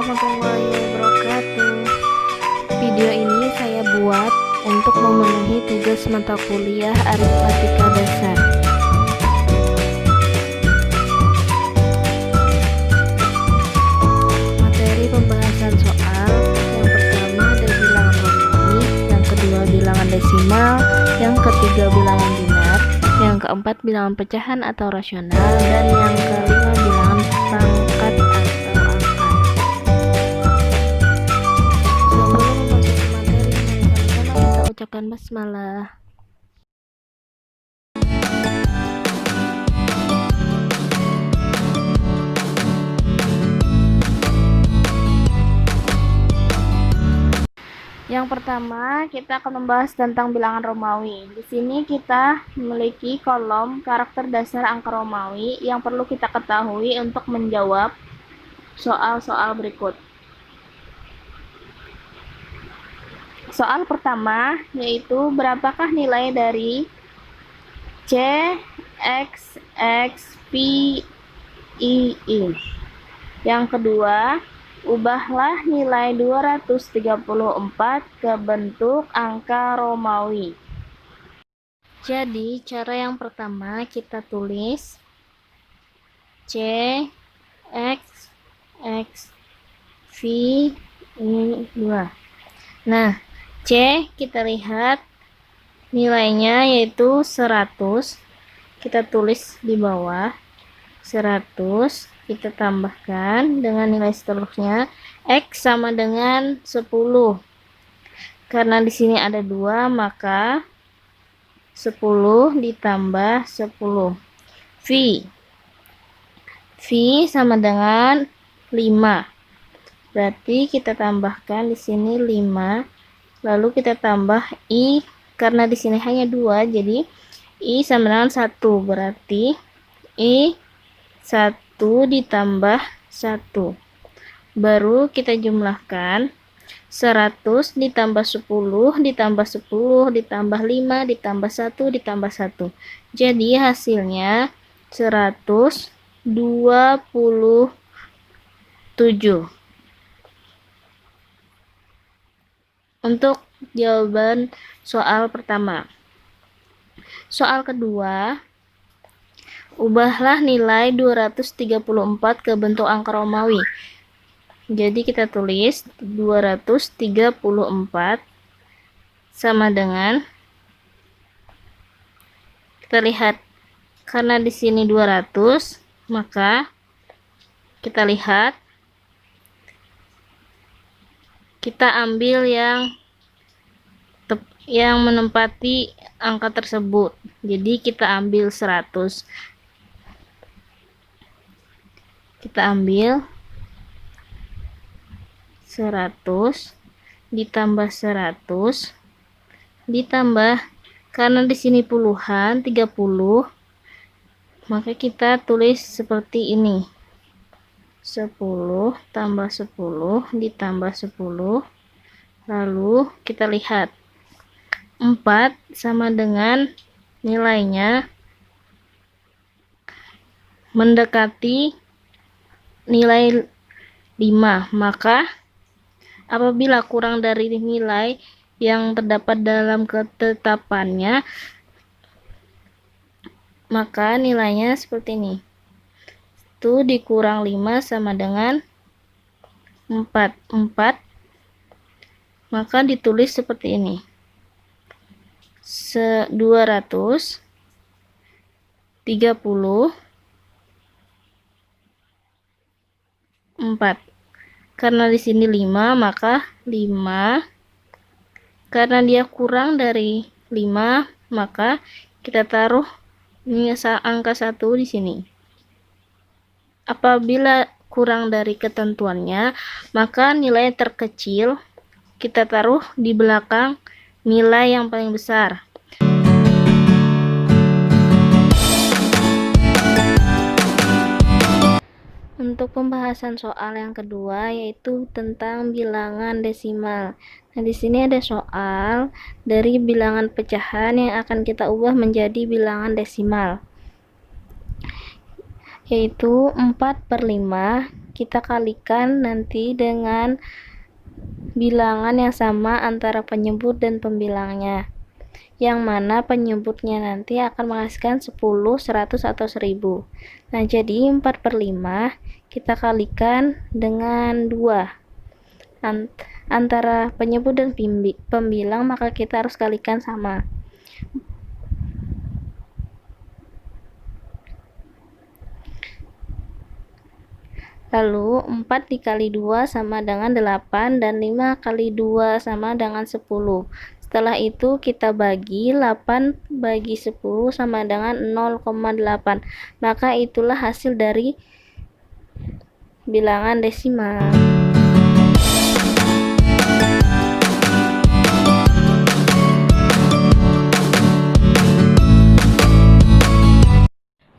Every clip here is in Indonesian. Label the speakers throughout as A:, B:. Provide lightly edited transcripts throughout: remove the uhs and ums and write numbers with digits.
A: warahmatullahi wabarakatuh. Video ini saya buat untuk memenuhi tugas mata kuliah aritmatika dasar. Materi pembahasan soal yang pertama ada bilangan Romawi, yang kedua bilangan desimal, yang ketiga bilangan binar, yang keempat bilangan pecahan atau rasional, dan yang kelima bilangan pangkat atau angka. Sebelum memasuki materi, mari kita ucapkan basmalah. Yang pertama, kita akan membahas tentang bilangan Romawi. Di sini kita memiliki kolom karakter dasar angka Romawi yang perlu kita ketahui untuk menjawab soal-soal berikut. Soal pertama yaitu berapakah nilai dari C, X, X, P, I. Yang kedua, ubahlah nilai 234 ke bentuk angka Romawi. Jadi, cara yang pertama kita tulis C, X, X, V, I, 2. Nah, C kita lihat nilainya yaitu 100. Kita tulis di bawah 100. Kita tambahkan dengan nilai seterusnya, X sama dengan 10. Karena di sini ada 2, maka 10 ditambah 10. V sama dengan 5. Berarti kita tambahkan di sini 5. Lalu kita tambah I, karena di sini hanya 2, jadi I sama dengan 1. Berarti I 1 ditambah 1. Baru kita jumlahkan 100 ditambah 10 ditambah 10 ditambah 5 ditambah 1 ditambah 1. Jadi hasilnya 127. Untuk jawaban soal pertama. Soal kedua, ubahlah nilai 234 ke bentuk angka Romawi. Jadi kita tulis 234 sama dengan, kita lihat karena di sini 200, maka kita lihat kita ambil yang menempati angka tersebut. Jadi kita ambil 100. Kita ambil 100 ditambah 100 ditambah, karena di sini puluhan 30, maka kita tulis seperti ini. 10 tambah 10 ditambah 10. Lalu kita lihat 4 sama dengan nilainya mendekati nilai 5, maka apabila kurang dari nilai yang terdapat dalam ketetapannya, maka nilainya seperti ini. 1 dikurang 5 sama dengan 4. Maka ditulis seperti ini. 234. Karena di sini 5, maka 5. Karena dia kurang dari 5, maka kita taruh ini angka 1 di sini. Apabila kurang dari ketentuannya, maka nilai terkecil kita taruh di belakang nilai yang paling besar. Untuk pembahasan soal yang kedua yaitu tentang bilangan desimal. Nah, di sini ada soal dari bilangan pecahan yang akan kita ubah menjadi bilangan desimal. Yaitu 4/5 kita kalikan nanti dengan bilangan yang sama antara penyebut dan pembilangnya, yang mana penyebutnya nanti akan menghasilkan 10, 100, atau 1000. Nah, jadi 4/5 kita kalikan dengan 2. Antara penyebut dan pembilang, maka kita harus kalikan sama. Lalu 4 dikali 2 sama dengan 8, dan 5 kali 2 sama dengan 10. Setelah itu kita bagi 8 bagi 10 sama dengan 0,8. Maka itulah hasil dari bilangan desimal.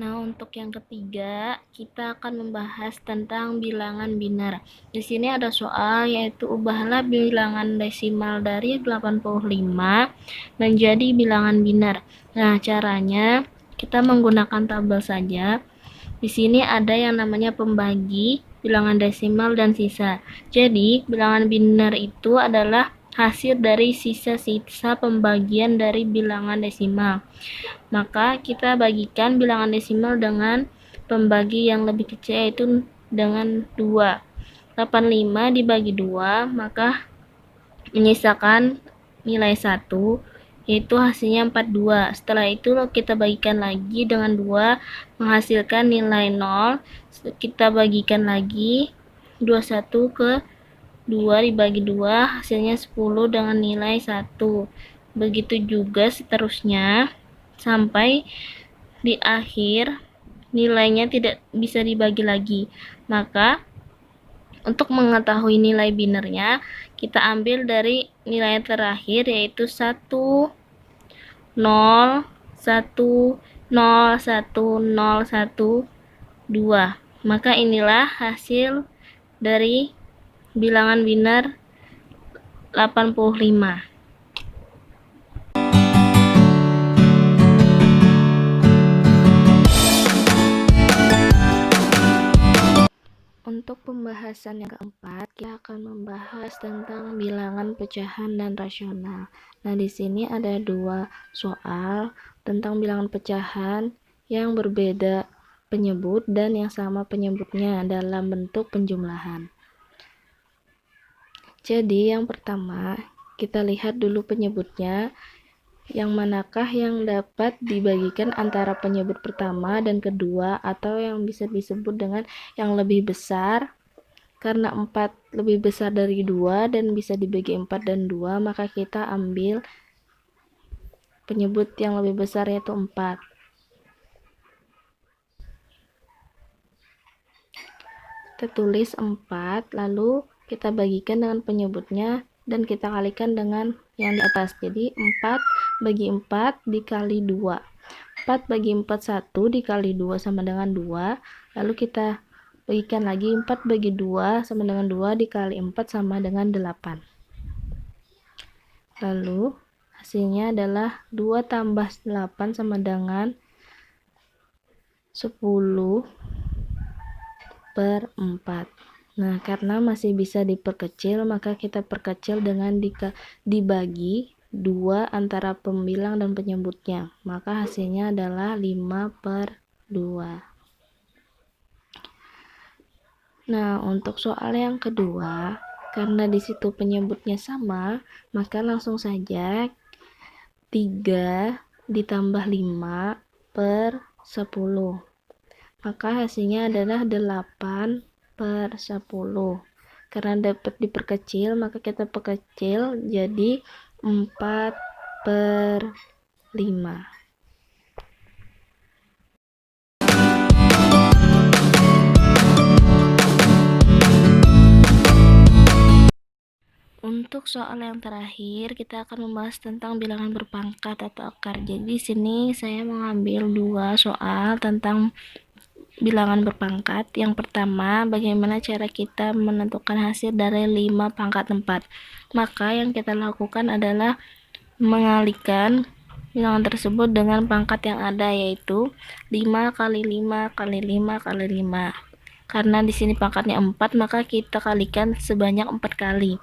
A: Nah, untuk yang ketiga, kita akan membahas tentang bilangan biner. Di sini ada soal, yaitu ubahlah bilangan desimal dari 85 menjadi bilangan biner. Nah, caranya kita menggunakan tabel saja. Di sini ada yang namanya pembagi, bilangan desimal, dan sisa. Jadi, bilangan biner itu adalah hasil dari sisa-sisa pembagian dari bilangan desimal. Maka kita bagikan bilangan desimal dengan pembagi yang lebih kecil, yaitu dengan 2. 85 dibagi 2, maka menyisakan nilai 1, yaitu hasilnya 42. Setelah itu kita bagikan lagi dengan 2, menghasilkan nilai 0. Kita bagikan lagi 21 ke 2 dibagi 2, hasilnya 10 dengan nilai 1. Begitu juga seterusnya sampai di akhir nilainya tidak bisa dibagi lagi. Maka untuk mengetahui nilai binernya, kita ambil dari nilai terakhir, yaitu 1, 0, 1, 0, 1, 0, 1, 2. Maka inilah hasil dari bilangan biner 85. Untuk pembahasan yang keempat, kita akan membahas tentang bilangan pecahan dan rasional. Nah, di sini ada 2 soal tentang bilangan pecahan yang berbeda penyebut dan yang sama penyebutnya dalam bentuk penjumlahan. Jadi, yang pertama, kita lihat dulu penyebutnya. Yang manakah yang dapat dibagikan antara penyebut pertama dan kedua, atau yang bisa disebut dengan yang lebih besar. Karena 4 lebih besar dari 2 dan bisa dibagi 4 dan 2, maka kita ambil penyebut yang lebih besar, yaitu 4. Kita tulis 4, lalu kita bagikan dengan penyebutnya dan kita kalikan dengan yang di atas. Jadi 4 bagi 4 dikali 2. 4 bagi 4, 1 dikali 2 sama dengan 2. Lalu kita bagikan lagi 4 bagi 2 sama dengan 2 dikali 4 sama dengan 8. Lalu hasilnya adalah 2 tambah 8 sama dengan 10/4. Nah, karena masih bisa diperkecil, maka kita perkecil dengan dibagi 2 antara pembilang dan penyebutnya. Maka hasilnya adalah 5/2. Nah, untuk soal yang kedua, karena di situ penyebutnya sama, maka langsung saja 3 ditambah 5/10. Maka hasilnya adalah 8/10. Karena dapat diperkecil, maka kita perkecil jadi 4/5. Untuk soal yang terakhir, kita akan membahas tentang bilangan berpangkat atau akar. Jadi di sini saya mengambil 2 soal tentang bilangan berpangkat. Yang pertama, bagaimana cara kita menentukan hasil dari 5 pangkat 4. Maka yang kita lakukan adalah mengalihkan bilangan tersebut dengan pangkat yang ada, yaitu 5 kali 5 kali 5 kali 5. Karena di sini pangkatnya 4, maka kita kalikan sebanyak 4 kali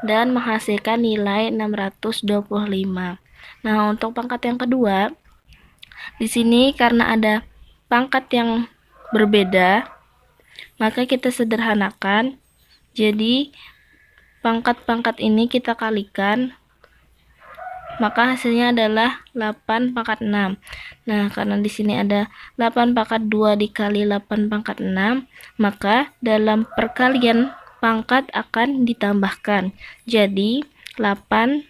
A: dan menghasilkan nilai 625. Nah, untuk pangkat yang kedua, di sini karena ada pangkat yang berbeda, maka kita sederhanakan. Jadi pangkat-pangkat ini kita kalikan, maka hasilnya adalah 8 pangkat 6. Nah, karena di sini ada 8 pangkat 2 dikali 8 pangkat 6, maka dalam perkalian pangkat akan ditambahkan. Jadi 8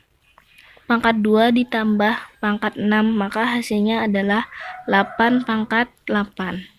A: pangkat 2 ditambah pangkat 6, maka hasilnya adalah 8 pangkat 8.